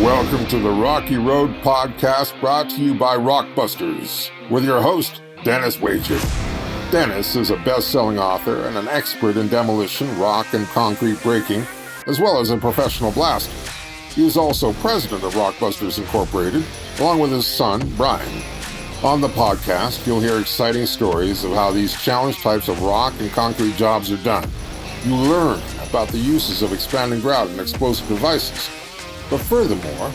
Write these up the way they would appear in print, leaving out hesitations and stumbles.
Welcome to the Rocky Road Podcast, brought to you by Rockbusters, with your host, Dennis Wager. Dennis is a best-selling author and an expert in demolition, rock, and concrete breaking, as well as a professional blaster. He is also president of Rockbusters Incorporated, along with his son, Brian. On the podcast, you'll hear exciting stories of how these challenge types of rock and concrete jobs are done. You learn about the uses of expanding grout and explosive devices. But furthermore,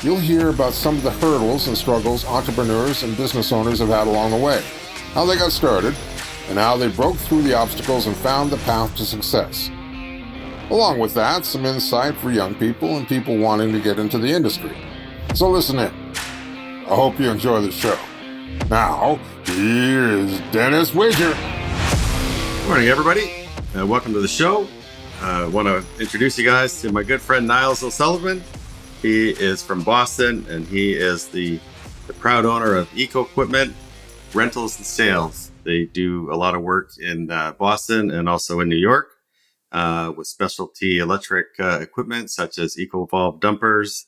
you'll hear about some of the hurdles and struggles entrepreneurs and business owners have had along the way, how they got started, and how they broke through the obstacles and found the path to success. Along with that, some insight for young people and people wanting to get into the industry. So listen in. I hope you enjoy the show. Now, here is Dennis Wager. Good morning, everybody. Welcome to the show. I want to introduce you guys to my good friend Niall O'Sullivan. He is from Boston, and he is the proud owner of Eco Equipment Rentals and Sales. They do a lot of work in Boston and also in New York with specialty electric equipment such as EcoVolve dumpers,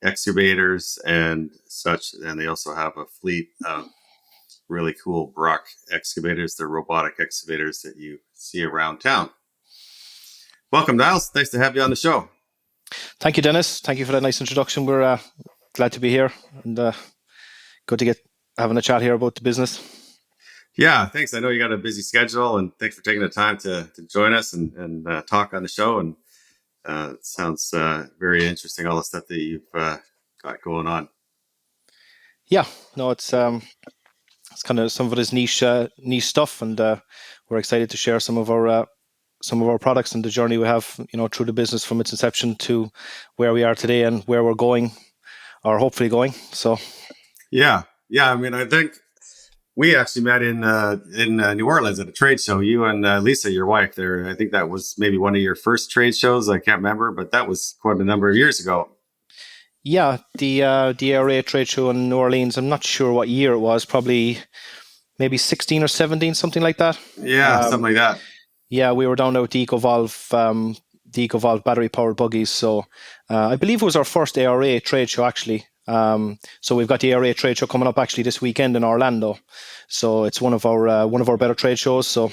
excavators, and such. And they also have a fleet of really cool Brock excavators. They're robotic excavators that you see around town. Welcome, Niall. Nice to have you on the show. Thank you, Dennis. Thank you for that nice introduction. We're glad to be here and good to get having a chat here about the business. Yeah, thanks. I know you got a busy schedule, and thanks for taking the time to join us and talk on the show. And it sounds very interesting, all the stuff that you've got going on. Yeah, no, it's kind of some of it is niche stuff, and we're excited to share some of our products and the journey we have, through the business from its inception to where we are today and where we're going, or hopefully going. So, yeah. I mean, I think we actually met in New Orleans at a trade show. You and Lisa, your wife, there. I think that was maybe one of your first trade shows. I can't remember, but that was quite a number of years ago. Yeah, the ARA trade show in New Orleans. I'm not sure what year it was. Probably maybe 16 or 17, something like that. Yeah, something like that. Yeah, we were down there with the EcoVolve battery-powered buggies. So I believe it was our first ARA trade show, actually. So we've got the ARA trade show coming up actually this weekend in Orlando. So it's one of our better trade shows. So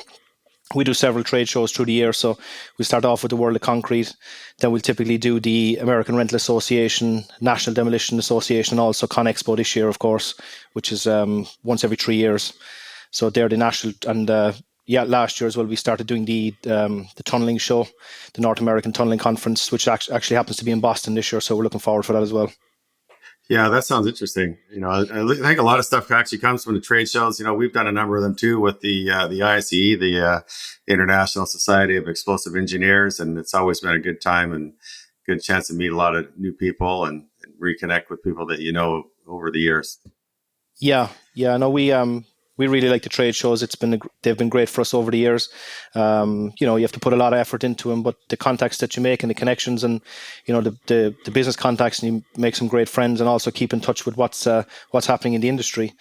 we do several trade shows through the year. So we start off with the World of Concrete. Then we'll typically do the American Rental Association, National Demolition Association, and also ConExpo this year, of course, which is once every 3 years. So they're the national, and last year as well, we started doing the tunneling show, the North American Tunneling Conference, which actually happens to be in Boston this year. So we're looking forward for that as well. Yeah, that sounds interesting. I think a lot of stuff actually comes from the trade shows. We've done a number of them too with the ISE, the International Society of Explosive Engineers, and it's always been a good time and good chance to meet a lot of new people and reconnect with people that over the years. Yeah. No, we really like the trade shows. They've been great for us over the years. You have to put a lot of effort into them, but the contacts that you make and the connections and the business contacts, and you make some great friends, and also keep in touch with what's happening in the industry.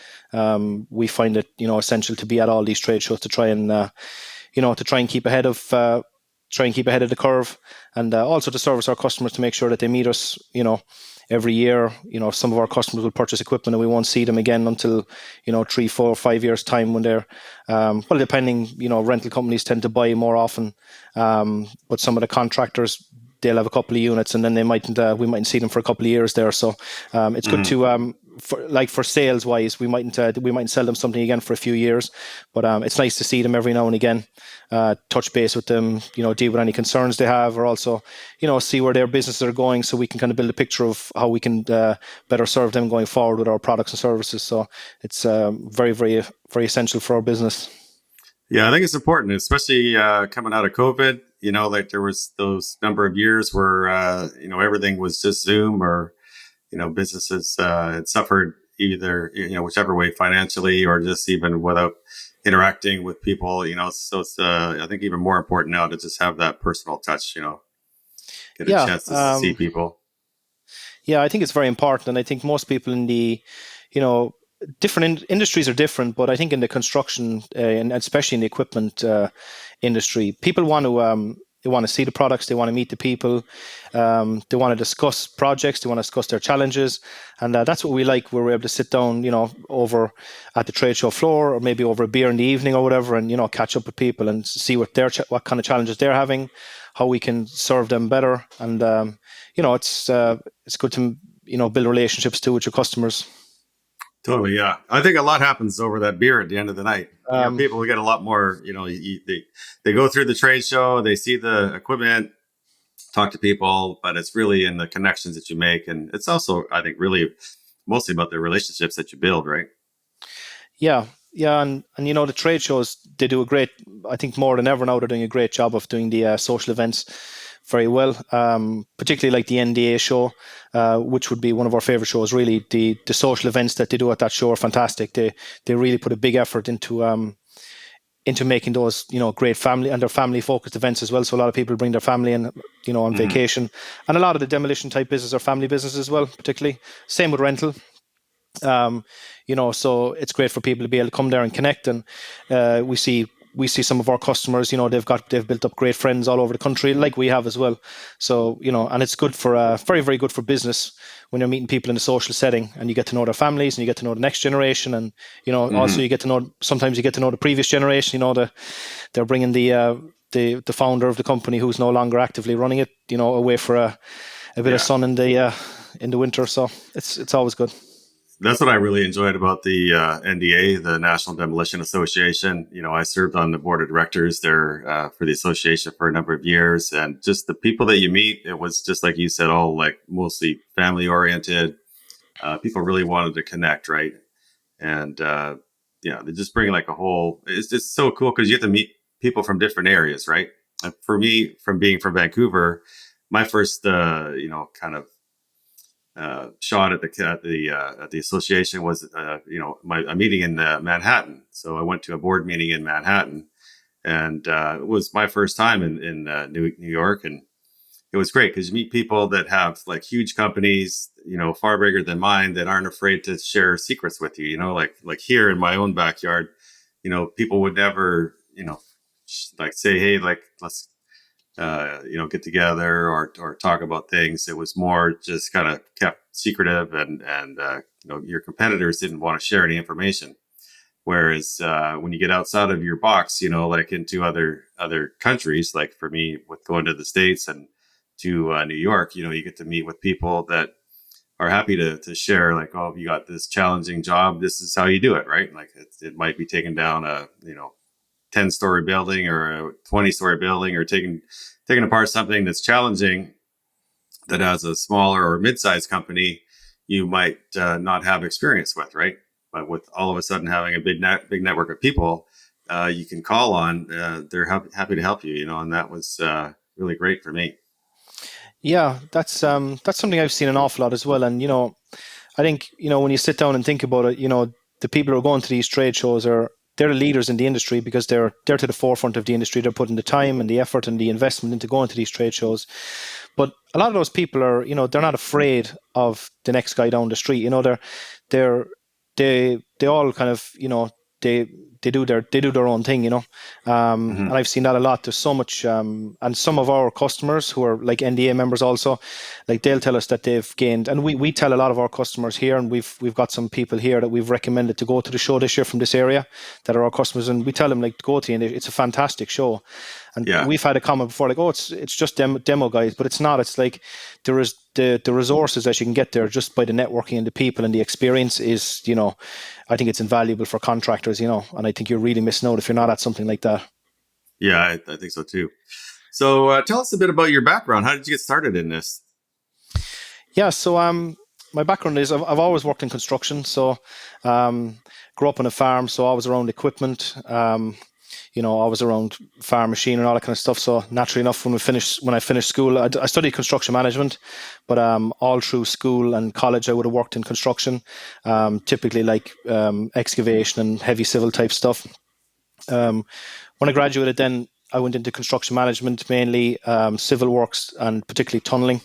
We find it essential to be at all these trade shows to try and keep ahead of the curve, and also to service our customers to make sure that they meet us. Every year, some of our customers will purchase equipment and we won't see them again until, 3, 4, 5 years time when they're, depending, rental companies tend to buy more often. But some of the contractors, they'll have a couple of units and then we mightn't see them for a couple of years there. So it's good to, for sales wise, we mightn't sell them something again for a few years, but it's nice to see them every now and again, touch base with them, deal with any concerns they have, or also, see where their businesses are going, so we can kind of build a picture of how we can better serve them going forward with our products and services. So it's very, very, very essential for our business. Yeah, I think it's important, especially coming out of COVID. Like there was those number of years where everything was just Zoom, or businesses had suffered either whichever way, financially or just even without interacting with people. So it's I think even more important now to just have that personal touch. Get a chance to see people. Yeah, I think it's very important, and I think most people in the different industries are different, but I think in the construction and especially in the equipment industry, people want to They want to see the products. They want to meet the people. They want to discuss projects. They want to discuss their challenges, and that's what we like. Where we're able to sit down, over at the trade show floor, or maybe over a beer in the evening or whatever, and catch up with people and see what what kind of challenges they're having, how we can serve them better, and it's good to build relationships too with your customers. Totally, yeah. I think a lot happens over that beer at the end of the night. People will get a lot more. They go through the trade show, they see the equipment, talk to people, but it's really in the connections that you make, and it's also, I think, really mostly about the relationships that you build, right? Yeah, and the trade shows, they do a great. I think more than ever now they're doing a great job of doing the social events very well, particularly like the NDA show, which would be one of our favorite shows. Really, the social events that they do at that show are fantastic. They really put a big effort into making those great family, and they're family focused events as well. So a lot of people bring their family in, on vacation, and a lot of the demolition type business are family business as well. Particularly, same with rental. So it's great for people to be able to come there and connect, and we see some of our customers, they've built up great friends all over the country, like we have as well. So and it's good for very, very good for business when you're meeting people in a social setting, and you get to know their families, and you get to know the next generation, and also you get to know, sometimes you get to know the previous generation. They're bringing the founder of the company, who's no longer actively running it, away for a bit of sun in the winter. So it's always good. That's what I really enjoyed about the NDA, the National Demolition Association. I served on the board of directors there for the association for a number of years, and just the people that you meet, it was just like you said, all like mostly family oriented. People really wanted to connect, right? And they just bring like a whole. It's just so cool because you get to meet people from different areas, right? And for me, from being from Vancouver, my first kind of shot at the association was a meeting in Manhattan. So I went to a board meeting in Manhattan, and it was my first time in New York, and it was great because you meet people that have like huge companies, far bigger than mine, that aren't afraid to share secrets with you. Like here in my own backyard, people would never like say, hey, like let's get together or talk about things. It was more just kind of kept secretive, and your competitors didn't want to share any information. Whereas when you get outside of your box, like into other countries, like for me with going to the States and to New York, you get to meet with people that are happy to share, like, oh, if you got this challenging job, this is how you do it, right? Like it might be taking down a 10-story building or a 20-story building, or taking apart something that's challenging that as a smaller or mid-sized company you might not have experience with, right? But with all of a sudden having a big network of people you can call on, they're happy to help you, and that was really great for me. Yeah, that's something I've seen an awful lot as well. And I think when you sit down and think about it, the people who are going to these trade shows they're the leaders in the industry, because they're to the forefront of the industry. They're putting the time and the effort and the investment into going to these trade shows. But a lot of those people are, they're not afraid of the next guy down the street. They all kind of, they do their own thing, and I've seen that a lot. There's so much, and some of our customers who are like NDA members also, like they'll tell us that they've gained, and we tell a lot of our customers here, and we've got some people here that we've recommended to go to the show this year from this area that are our customers, and we tell them like to go to, and it's a fantastic show. And we've had a comment before, like, oh, it's just demo guys, but it's not. It's like there is the resources that you can get there just by the networking and the people and the experience is, I think it's invaluable for contractors, and I think you're really missing out if you're not at something like that. Yeah, I think so too. So tell us a bit about your background. How did you get started in this? Yeah, so my background is I've always worked in construction. So grew up on a farm, so I was around equipment. I was around farm machine and all that kind of stuff. So naturally enough, when I finished school, I studied construction management, but all through school and college, I would have worked in construction, typically like excavation and heavy civil type stuff. When I graduated, then I went into construction management, mainly civil works and particularly tunneling,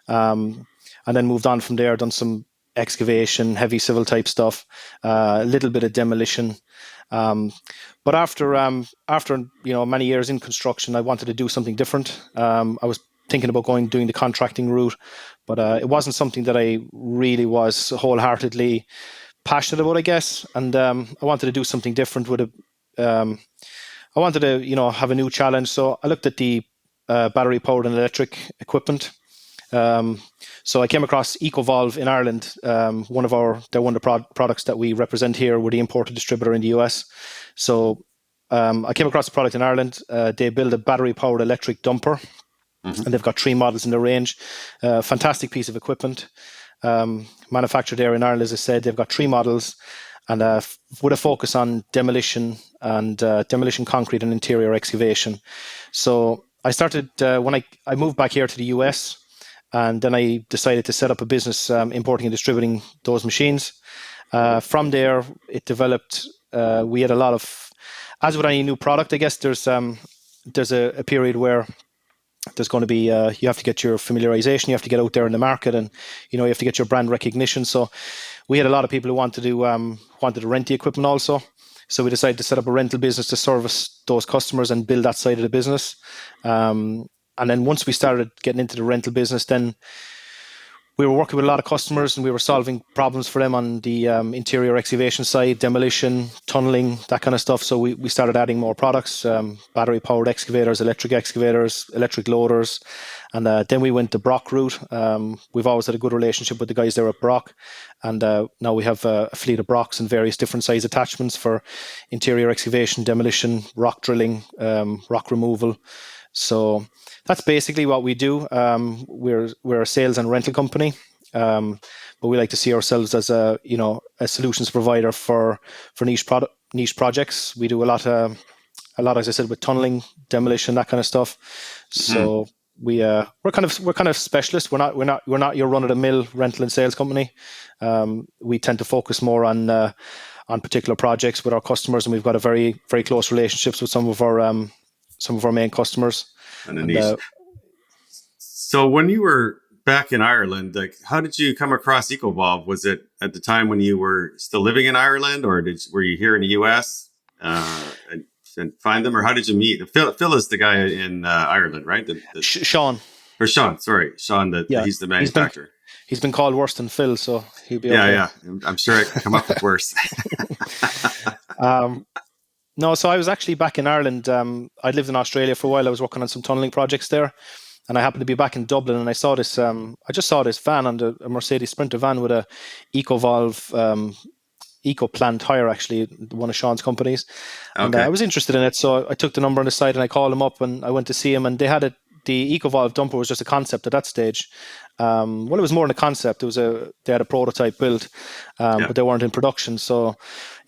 and then moved on from there. Done some excavation, heavy civil type stuff, a little bit of demolition. But after many years in construction, I wanted to do something different. I was thinking about doing the contracting route, but it wasn't something that I really was wholeheartedly passionate about, I guess. And I wanted to do something different with it. I wanted to have a new challenge. So I looked at the battery powered and electric equipment. So I came across EcoVolve in Ireland. They're one of the products that we represent here. We're the importer distributor in the US. So I came across the product in Ireland. They build a battery powered electric dumper, and they've got 3 models in the range. Fantastic piece of equipment. Manufactured there in Ireland, as I said, they've got 3 models, and with a focus on demolition and demolition concrete and interior excavation. So I started when I moved back here to the US. And then I decided to set up a business importing and distributing those machines. From there, it developed. We had a lot of, as with any new product, I guess there's a period where there's going to be you have to get your familiarization, you have to get out there in the market, and you have to get your brand recognition. So we had a lot of people who wanted to rent the equipment also. So we decided to set up a rental business to service those customers and build that side of the business. And then once we started getting into the rental business, then we were working with a lot of customers and we were solving problems for them on the interior excavation side, demolition, tunneling, that kind of stuff. So we started adding more products, battery powered excavators, electric loaders. And then we went the Brock route. We've always had a good relationship with the guys there at Brock. And now we have a fleet of Brocks and various different size attachments for interior excavation, demolition, rock drilling, rock removal. So that's basically what we do. We're a sales and rental company, but we like to see ourselves as a solutions provider for niche projects. We do a lot, as I said, with tunneling, demolition, that kind of stuff. So we're kind of specialists. We're not your run of the mill rental and sales company. We tend to focus more on particular projects with our customers, and we've got a very, very close relationships with some of our main customers. And so when you were back in Ireland, like, how did you come across EcoVolve? Was it at the time when you were still living in Ireland, or were you here in the US and find them, or how did you meet? Phil is the guy in Ireland, right? Sean. Or Sean, sorry. Sean, he's the manufacturer. He's been called worse than Phil, so he'll be okay. Yeah, I'm sure I can come up with worse. No, so I was actually back in Ireland. I'd lived in Australia for a while. I was working on some tunneling projects there, and I happened to be back in Dublin, and I saw this. I just saw this van on a Mercedes Sprinter van with a EcoVolve EcoPlant hire, actually, one of Sean's companies. And I was interested in it, so I took the number on the site and I called him up, and I went to see him, and they had it. The EcoVolve dumper was just a concept at that stage. Well, it was more than a concept. They had a prototype built, but they weren't in production. So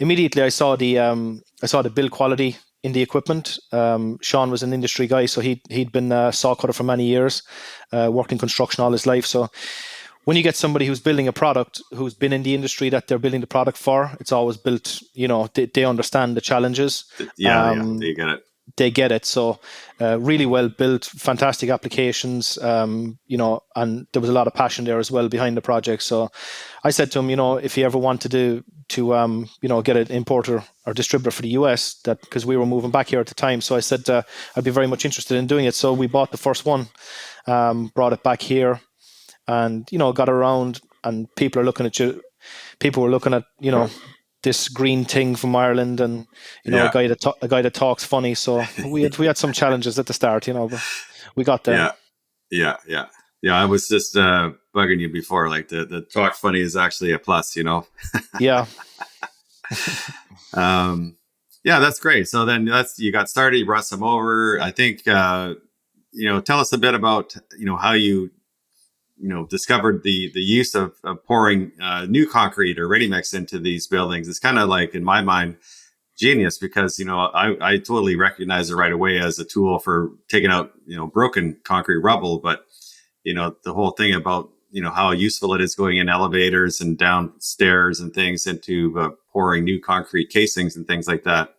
immediately I saw the build quality in the equipment. Sean was an industry guy, so he'd been a saw cutter for many years, worked in construction all his life. So when you get somebody who's building a product, who's been in the industry that they're building the product for, it's always built. They understand the challenges. They get it. They get it. So really well built, fantastic applications, and there was a lot of passion there as well behind the project. So I said to him, if he ever wanted to get an importer or distributor for the US, that because we were moving back here at the time. So I said I'd be very much interested in doing it. So we bought the first one, brought it back here, and got around, and people are looking at you. People were looking at this green thing from Ireland, and a guy that talks funny. So we had some challenges at the start, but we got there. Yeah. I was just bugging you before, like the talk funny is actually a plus, Yeah. That's great. So then you got started, you brought some over. I think tell us a bit about how you discovered the use of pouring new concrete or ready mix into these buildings. It's kind of like, in my mind, genius, because I totally recognize it right away as a tool for taking out broken concrete rubble, but the whole thing about how useful it is going in elevators and downstairs and things into pouring new concrete casings and things like that.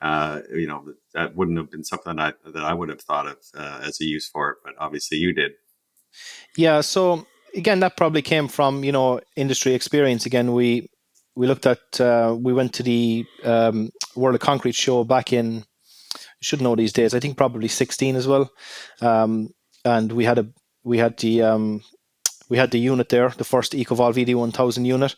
That wouldn't have been something that I would have thought of as a use for it, but obviously you did. Yeah, so again, that probably came from, industry experience. Again, we looked at, we went to the World of Concrete show back in, I should know these days, I think probably 16 as well. And we had the unit there, the first EcoVolve ED1000 unit,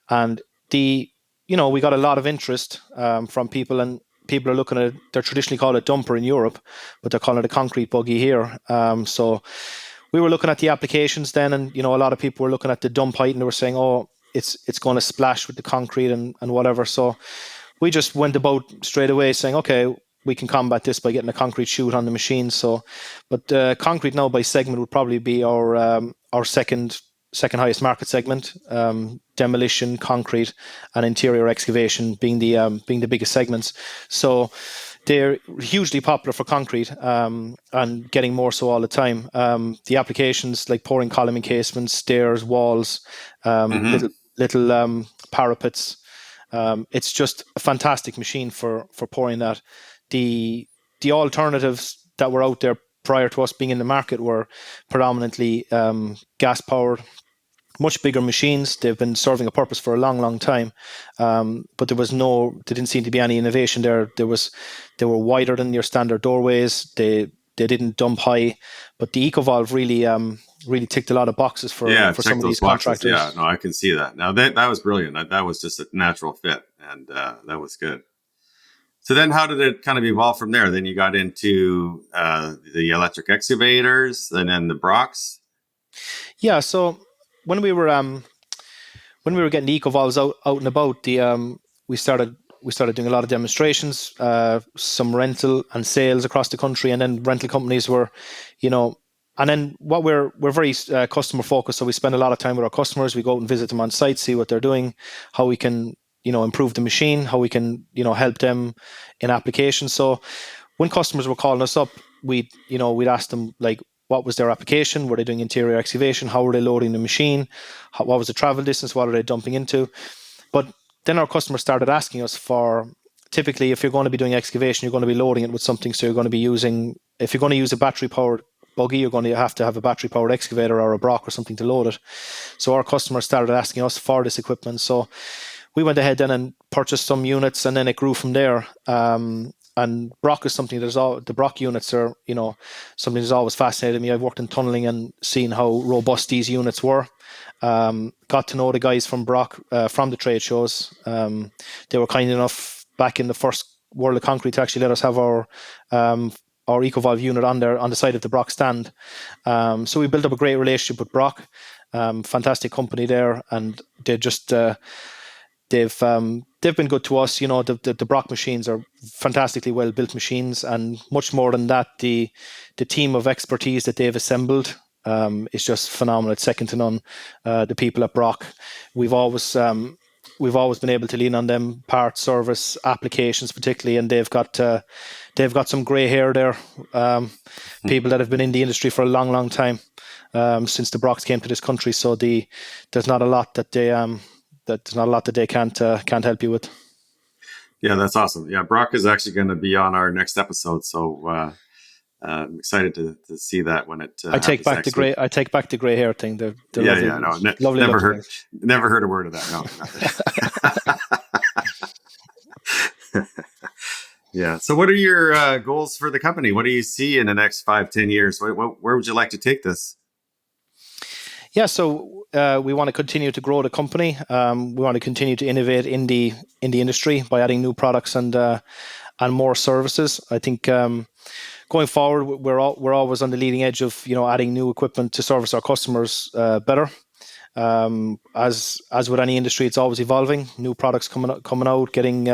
and we got a lot of interest from people, and people are looking at it. They're traditionally called a dumper in Europe, but they're calling it a concrete buggy here. So we were looking at the applications then, and a lot of people were looking at the dump height, and they were saying, "Oh, it's going to splash with the concrete and whatever." So we just went about straight away saying, "Okay, we can combat this by getting a concrete chute on the machine." So, but concrete now by segment would probably be our second highest market segment. Demolition, concrete, and interior excavation being the biggest segments. So they're hugely popular for concrete, and getting more so all the time. The applications like pouring column encasements, stairs, walls, little parapets. It's just a fantastic machine for pouring that. The alternatives that were out there prior to us being in the market were predominantly gas powered, much bigger machines. They've been serving a purpose for a long, long time, but there didn't seem to be any innovation there. They were wider than your standard doorways. They didn't dump high, but the EcoVolve really ticked a lot of boxes for some of these contractors. Yeah, no, I can see that. Now that was brilliant. That was just a natural fit, and that was good. So then how did it kind of evolve from there? Then you got into the electric excavators and then the Brocks. Yeah. So when we were getting the EcoVolves out and about, we started doing a lot of demonstrations, some rental and sales across the country, and then rental companies were, and then we're very customer focused, so we spend a lot of time with our customers. We go out and visit them on site, see what they're doing, how we can improve the machine, how we can help them in applications. So when customers were calling us up, we'd ask them, like, what was their application? Were they doing interior excavation? How were they loading the machine? What was the travel distance? What are they dumping into? But then our customers started asking us for, typically, if you're going to be doing excavation, you're going to be loading it with something. So you're going to be if you're going to use a battery powered buggy, you're going to have a battery powered excavator or a Brock or something to load it. So our customers started asking us for this equipment. So we went ahead then and purchased some units, and then it grew from there. And Brock is something the Brock units are, something that's always fascinated me. I've worked in tunneling and seen how robust these units were. Got to know the guys from Brock, from the trade shows. They were kind enough back in the first World of Concrete to actually let us have our EcoVolve unit on the side of the Brock stand. So we built up a great relationship with Brock. Fantastic company there, and they just they've been good to us. The Brock machines are fantastically well built machines, and much more than that, the team of expertise that they've assembled is just phenomenal. It's second to none. The people at Brock, we've always been able to lean on them, parts, service, applications particularly, and they've got some grey hair there. People that have been in the industry for a long, long time, since the Brocks came to this country. So there's not a lot that they can't help you with. Yeah, that's awesome. Yeah, Brock is actually going to be on our next episode, so I'm excited to see that when it. I take back the grey hair thing. They're lovely, never heard a word of that. No. Yeah. So, what are your goals for the company? What do you see in the next 5-10 years? Where would you like to take this? Yeah, so we want to continue to grow the company. We want to continue to innovate in the industry by adding new products and more services. I think going forward, we're always on the leading edge of adding new equipment to service our customers better. As with any industry, it's always evolving. New products coming out, getting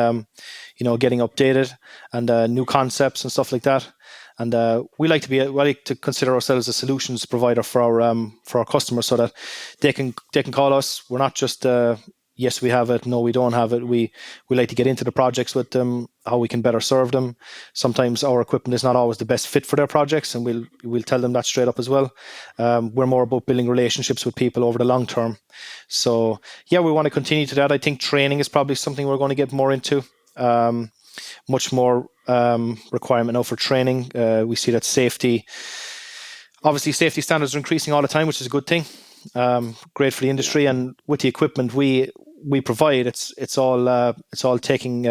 updated, and new concepts and stuff like that. And we like to consider ourselves a solutions provider for our customers, so that they can call us. We're not just yes, we have it, no, we don't have it. We like to get into the projects with them, how we can better serve them. Sometimes our equipment is not always the best fit for their projects, and we'll tell them that straight up as well. We're more about building relationships with people over the long term. So yeah, we want to continue to that. I think training is probably something we're going to get more into. Much more requirement now for training. We see that safety standards are increasing all the time, which is a good thing. great for the industry, and with the equipment we provide, it's all taking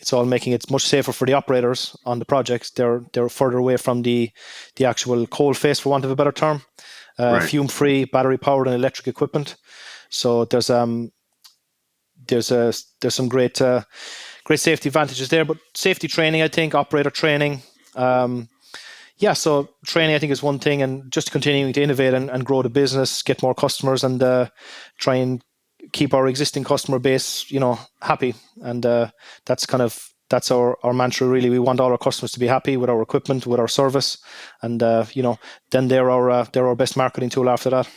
it's all making it much safer for the operators on the projects. They're further away from the actual coal face, for want of a better term. Right. Fume free, battery powered, and electric equipment. So there's some great safety advantages there. But safety training, I think, operator training. So training, I think, is one thing, and just continuing to innovate and grow the business, get more customers, and try and keep our existing customer base, happy. And that's our mantra, really. We want all our customers to be happy with our equipment, with our service, and then they're our best marketing tool after that.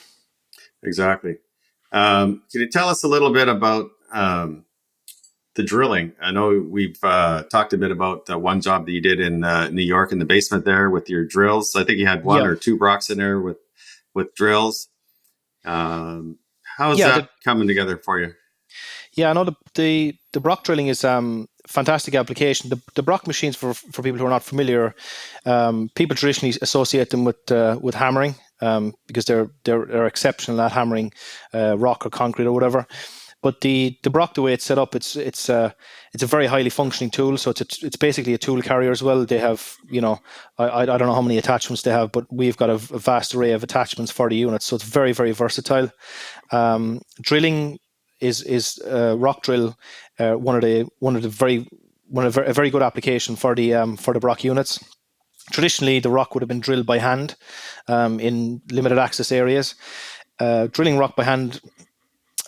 Exactly. Can you tell us a little bit about the drilling? I know we've talked a bit about one job that you did in New York in the basement there with your drills. I think you had one or two Brocks in there with drills. How's that coming together for you? Yeah, I know the Brock drilling is fantastic application. The Brock machines, for people who are not familiar, people traditionally associate them with hammering because they're exceptional at hammering rock or concrete or whatever. But the Brock, the way it's set up, it's a very highly functioning tool. So it's basically a tool carrier as well. They have, I don't know how many attachments they have, but we've got a vast array of attachments for the unit. So it's very, very versatile. Drilling is rock drill, a very good application for the Brock units. Traditionally, the rock would have been drilled by hand in limited access areas. Drilling rock by hand,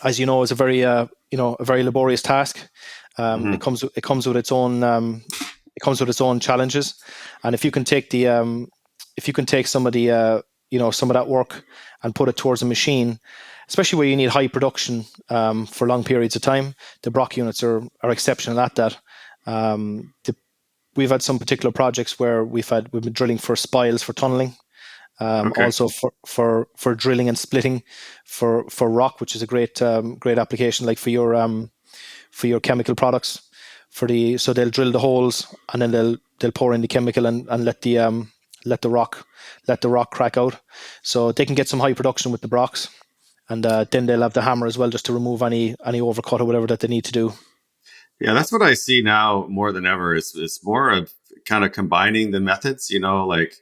as you know, is a very laborious task. It comes with its own challenges, and if you can take some of that work and put it towards a machine, especially where you need high production for long periods of time, the Brock units are exceptional at that. We've had some particular projects where we've been drilling for spiles for tunneling. Also for drilling and splitting for rock, which is a great application, like for your chemical products. So they'll drill the holes and then they'll pour in the chemical and let the rock crack out. So they can get some high production with the Brocks, and then they'll have the hammer as well, just to remove any overcut or whatever that they need to do. Yeah, that's what I see now more than ever. It's more of kind of combining the methods, like.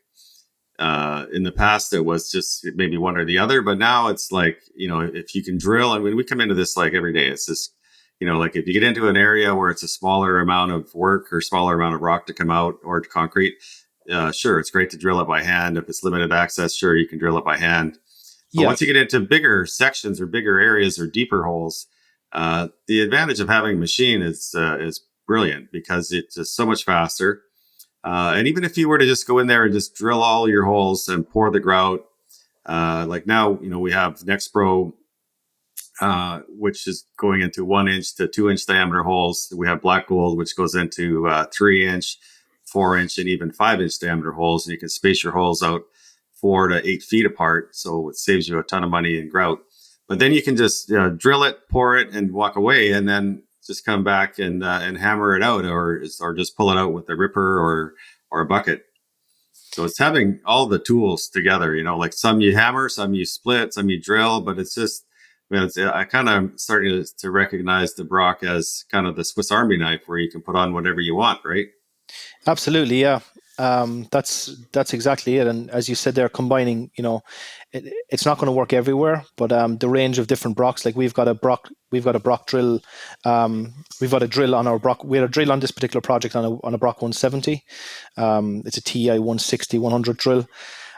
In the past, it was just maybe one or the other, but now it's like, if you can drill, I mean, we come into this like every day. It's just, like if you get into an area where it's a smaller amount of work or smaller amount of rock to come out or concrete, sure, it's great to drill it by hand. If it's limited access, sure, you can drill it by hand. But once you get into bigger sections or bigger areas or deeper holes, the advantage of having a machine is brilliant because it's just so much faster. And even if you were to just go in there and just drill all your holes and pour the grout, like now, we have NextPro, which is going into 1 inch to 2 inch diameter holes. We have Black Gold, which goes into 3 inch, 4 inch, and even 5 inch diameter holes. And you can space your holes out 4 to 8 feet apart. So it saves you a ton of money in grout. But then you can just drill it, pour it, and walk away, and then just come back and hammer it out, or just pull it out with a ripper or a bucket. So it's having all the tools together, like some you hammer, some you split, some you drill, but it's just, I kind of starting to recognize the Brock as kind of the Swiss Army knife where you can put on whatever you want, right? Absolutely, yeah. That's exactly it. And as you said, they're combining, it's not going to work everywhere, but the range of different Brocks, like we've got a Brock drill. We've got a drill on our Brock. We had a drill on this particular project on a Brock 170. It's a TI 160-100 drill.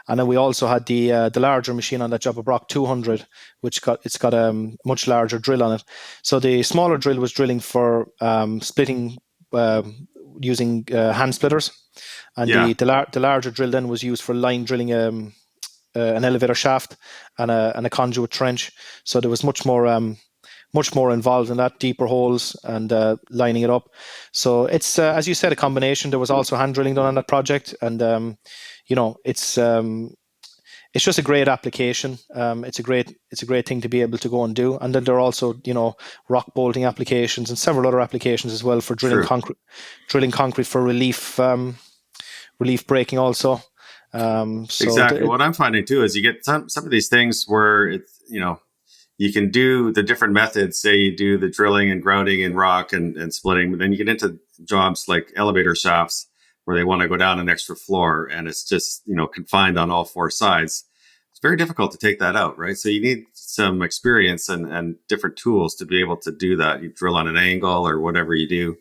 And then we also had the larger machine on that job, a Brock 200, which got a much larger drill on it. So the smaller drill was drilling for splitting using hand splitters, and the larger drill then was used for line drilling an elevator shaft and a conduit trench. So there was much more involved in that, deeper holes and lining it up. So it's as you said, a combination. There was also hand drilling done on that project, and it's just a great application. It's a great thing to be able to go and do. And then there are also, rock bolting applications and several other applications as well for drilling concrete for relief breaking also. Exactly. What I'm finding too is you get some of these things where it's, you can do the different methods. Say you do the drilling and grouting and rock and splitting, but then you get into jobs like elevator shafts where they want to go down an extra floor and it's just, confined on all four sides. It's very difficult to take that out, right? So you need some experience and different tools to be able to do that. You drill on an angle or whatever you do.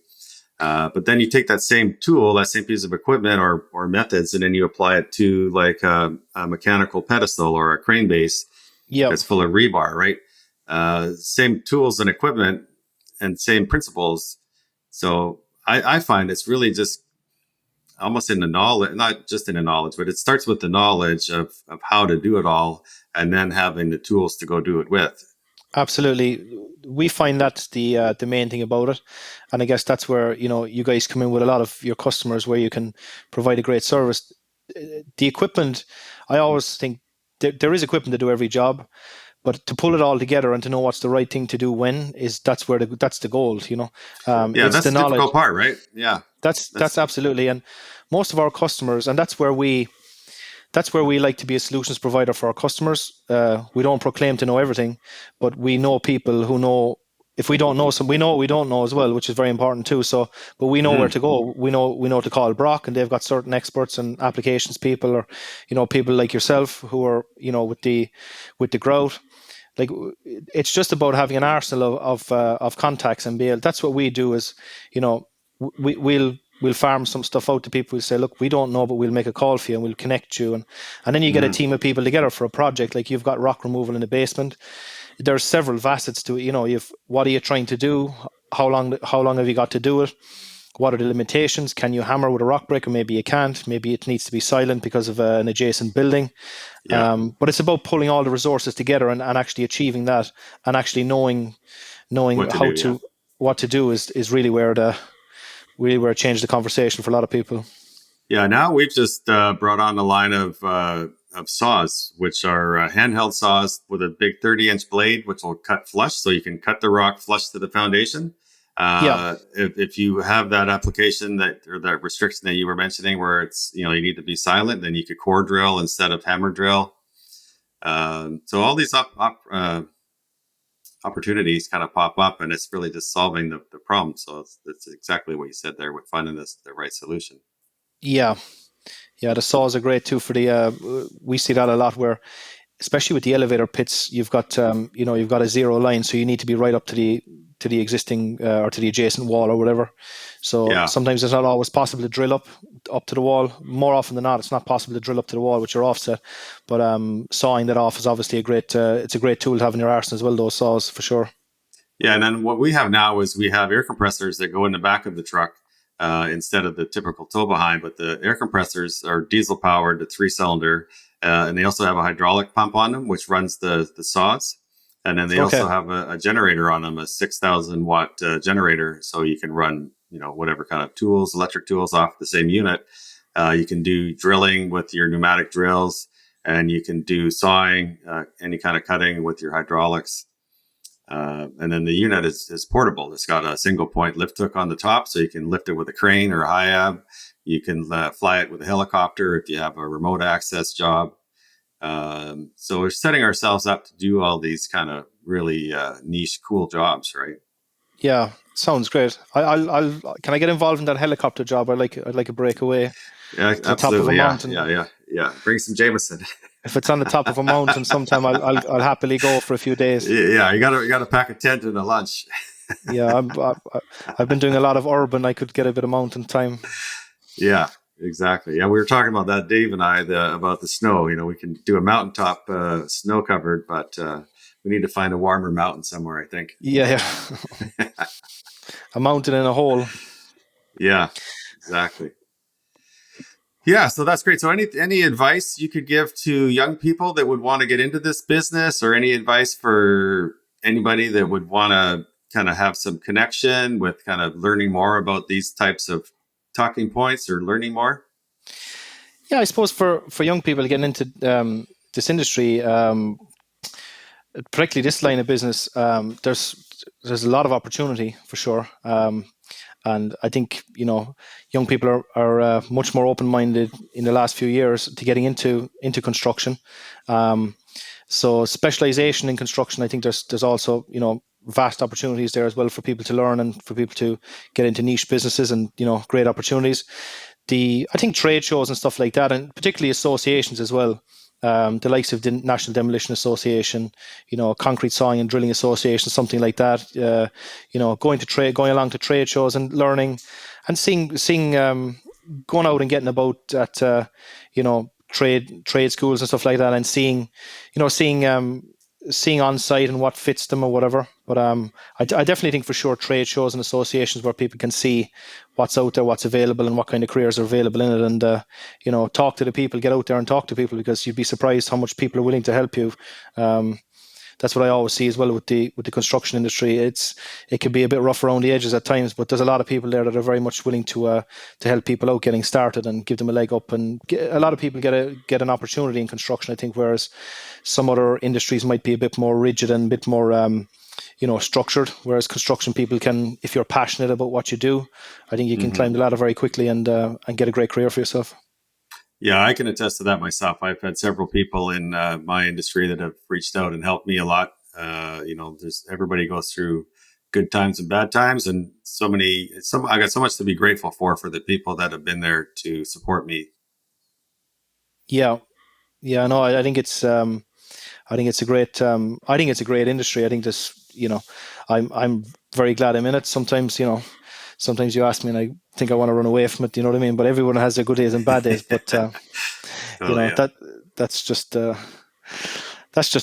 But then you take that same tool, that same piece of equipment or methods, and then you apply it to like a mechanical pedestal or a crane base that's full of rebar, right? Same tools and equipment and same principles. So I find it's really just almost in the knowledge, not just in the knowledge, but it starts with the knowledge of how to do it all and then having the tools to go do it with. Absolutely. We find that's the main thing about it. And I guess that's where, you guys come in with a lot of your customers where you can provide a great service. The equipment, I always think there is equipment to do every job, but to pull it all together and to know what's the right thing to do when that's the goal, Yeah, it's that's the the knowledge. difficult part, right? Yeah. That's absolutely. And most of our customers, and that's where we like to be a solutions provider for our customers. We don't proclaim to know everything, but we know people who know. If we don't know some, we know what we don't know as well, which is very important too. So, but we know where to go. We know to call Brock, and they've got certain experts and applications people, or people like yourself who are with the grout. Like, it's just about having an arsenal of contacts and that's what we do. Is we'll farm some stuff out to people. We'll say, look, we don't know, but we'll make a call for you and we'll connect you. And then you get a team of people together for a project. Like, you've got rock removal in the basement. There's several facets to it. What are you trying to do? How long have you got to do it? What are the limitations? Can you hammer with a rock breaker? Maybe you can't. Maybe it needs to be silent because of an adjacent building. Yeah. But it's about pulling all the resources together and actually achieving that, and actually knowing what to do is really where it changed the conversation for a lot of people. Yeah, now we've just brought on a line of saws, which are handheld saws with a big 30-inch blade, which will cut flush, so you can cut the rock flush to the foundation. If you have that application or that restriction that you were mentioning, where it's you need to be silent, then you could core drill instead of hammer drill. So all these opportunities kind of pop up, and it's really just solving the problem. So it's exactly what you said there with finding the right solution. Yeah, the saws are great too for the. We see that a lot where, especially with the elevator pits, you've got you've got a zero line, so you need to be right up to the existing or to the adjacent wall or whatever. So sometimes it's not always possible to drill up to the wall. More often than not, it's not possible to drill up to the wall with your offset. But sawing that off is obviously it's a great tool to have in your arsenal as well. Those saws for sure. Yeah, and then what we have now is we have air compressors that go in the back of the truck instead of the typical tow behind. But the air compressors are diesel powered, the 3-cylinder, and they also have a hydraulic pump on them, which runs the saws. And then they also have a generator on them, a 6,000 watt generator, so you can run whatever kind of tools, electric tools, off the same unit. You can do drilling with your pneumatic drills, and you can do sawing, any kind of cutting with your hydraulics. And then the unit is portable. It's got a single point lift hook on the top, so you can lift it with a crane or a high ab. You can fly it with a helicopter if you have a remote access job. So we're setting ourselves up to do all these kind of really niche, cool jobs, right? Yeah, sounds great. I'll can I get involved in that helicopter job? I'd like a breakaway. Yeah, to the top of a mountain. Yeah. Bring some Jameson. If it's on the top of a mountain, sometime I'll happily go for a few days. Yeah, you gotta pack a tent and a lunch. Yeah, I've been doing a lot of urban. I could get a bit of mountain time. Yeah, exactly. Yeah, we were talking about that, Dave and I, about the snow. We can do a mountaintop snow covered, but we need to find a warmer mountain somewhere, I think. Yeah. A mountain in a hole. Yeah, exactly. Yeah, so that's great. So any advice you could give to young people that would want to get into this business, or any advice for anybody that would want to kind of have some connection with kind of learning more about these types of talking points or learning more? Yeah, I suppose for young people getting into this industry, particularly this line of business, there's a lot of opportunity for sure. And I think, young people are much more open-minded in the last few years to getting into construction. So specialization in construction, I think there's also, vast opportunities there as well for people to learn and for people to get into niche businesses and, great opportunities. I think trade shows and stuff like that, and particularly associations as well. The likes of the National Demolition Association, Concrete Sawing and Drilling Association, something like that. Going along to trade shows and learning and seeing going out and getting about at trade schools and stuff like that, and seeing on site and what fits them or whatever. But I definitely think for sure trade shows and associations where people can see what's out there, what's available, and what kind of careers are available in it, and talk to the people, get out there and talk to people, because you'd be surprised how much people are willing to help you. That's what I always see as well with the construction industry. It can be a bit rough around the edges at times, but there's a lot of people there that are very much willing to help people out getting started and give them a leg up. And a lot of people get an opportunity in construction, I think, whereas some other industries might be a bit more rigid and a bit more structured. Whereas construction people can, if you're passionate about what you do, I think you can climb the ladder very quickly and get a great career for yourself. Yeah, I can attest to that myself. I've had several people in my industry that have reached out and helped me a lot. Everybody goes through good times and bad times, and I got so much to be grateful for the people that have been there to support me. Yeah, no, I think it's a great industry. I think this, I'm very glad I'm in it. Sometimes you ask me and I think I want to run away from it, you know what I mean? But everyone has their good days and bad days. But, that's just the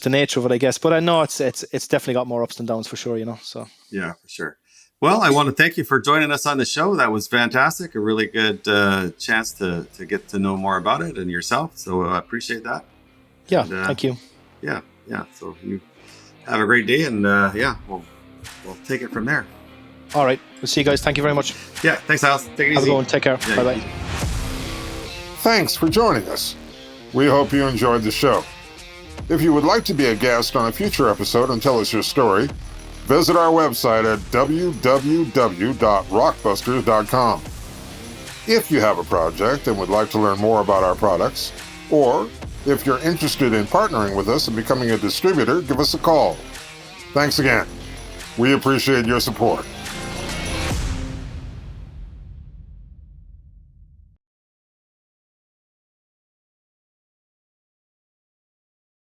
nature of it, I guess. But I know it's definitely got more ups and downs for sure, so. Yeah, for sure. Well, I want to thank you for joining us on the show. That was fantastic. A really good chance to get to know more about it and yourself. So I appreciate that. Yeah, thank you. Yeah. So you have a great day, and we'll take it from there. All right. We'll see you guys. Thank you very much. Yeah. Thanks, Al. Take it easy. Have a good one. Take care. Yeah, bye-bye. Thanks for joining us. We hope you enjoyed the show. If you would like to be a guest on a future episode and tell us your story, visit our website at www.rockbusters.com. If you have a project and would like to learn more about our products, or if you're interested in partnering with us and becoming a distributor, give us a call. Thanks again. We appreciate your support.